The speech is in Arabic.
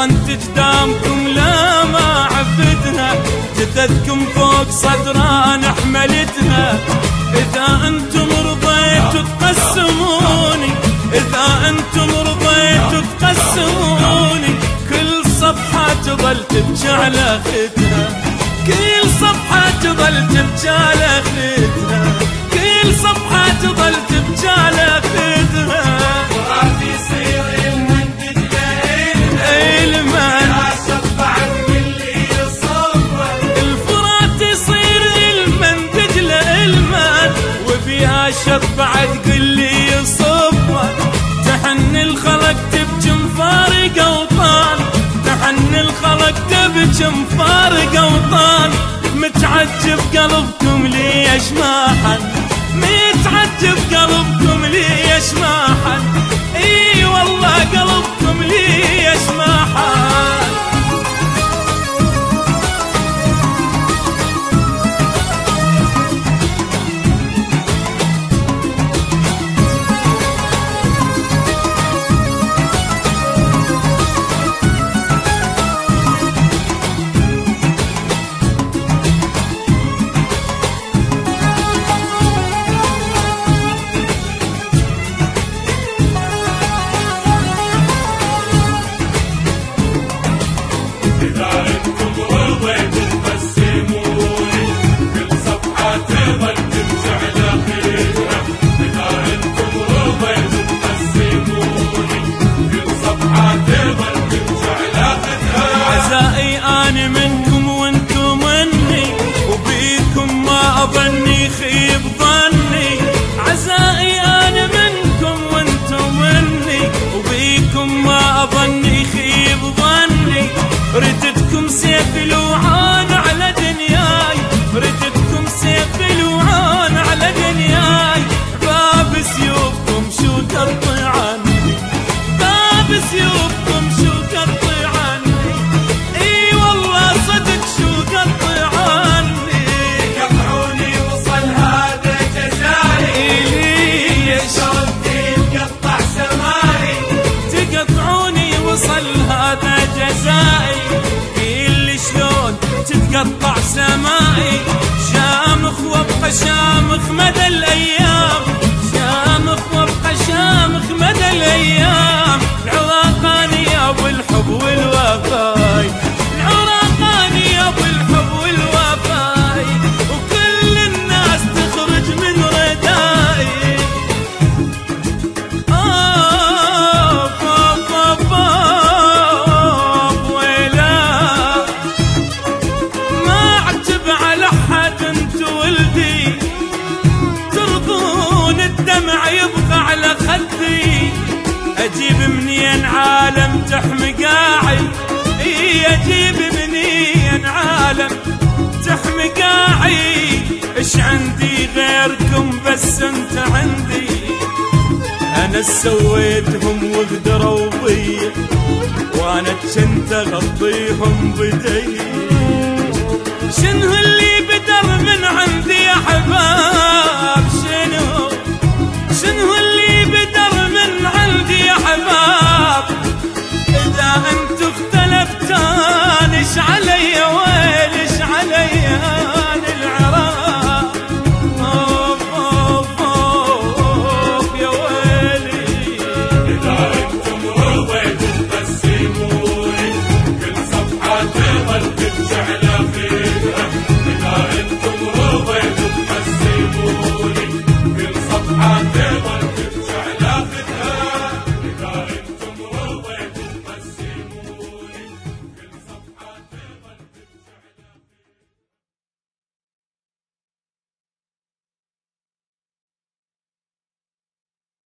وصنت قدامكم لا ما عفتها، جثثكم فوق صدران حملتها. إذا أنتم رضيتوا تقسموني، إذا أنتم رضيتوا تقسموني، كل صفحة تظل تبكي على خدها، كل صفحة تظل تبكي على خدها، كل صفحة تظل تبكي على خدها. الفرات يصير المن إلمن يا شفعت واللي يصبر، الفرات يصير إلمن دجلة إلمن، وبيها شفعت قلي يصبر. تحن الخلق تبكي مفارق أوطان، تحن الخلق تبكي مفارق أوطان. متعجب قلبكم ليش ما حن، متعجب قلبكم ليش ما حن، اي والله قلبكم ليش ما حن. عزائي أنا منكم وانتم مني، وبيكم ما أظني خيب ظني. عزائي أنا منكم وانتم مني، وبيكم ما أظني خيب ظني. ردتكم سيف الوعان على دنياي، ردتكم سيف الوعان على دنياي. باب سيوفكم شو تقطع عني، باب سيوفكم شو تقطع عني، اي والله صدق شو قطع عني. يقطعوني وصل هذا جزائي، ليش تقطع سمائي، تقطعوني وصل هذا جزائي. قيل شلون تتقطع سمائي، شامخ وابقى شامخ مدى الايام، شامخ وابقى شامخ مدى الايام. العراقاني يا ابو الحب والوفاي، العراقاني يا ابو الحب والوفاي، وكل الناس تخرج من ردائي. ويلا ما اعتب على حد، انت ولدي ترضون الدمع يبقى على خدي. اجيب منين عالم تحمي قاعي، اي اجيب منين عالم تحمي قاعي. ايش عندي غيركم بس انت عندي، انا سويتهم وقدروا بي، وانا كنت اغطيهم بدي. شنو اللي بدر من عندي يا حباب، شنو شنو اللي بدر من عندي يا حباب. اذا انت اختلفتان ايش علي ويل، ايش علي انا العراق. اوف اوف اوف يا ويلي. إذا أنتم رضيتوا تقسموني، كل صفحة تظل تبكي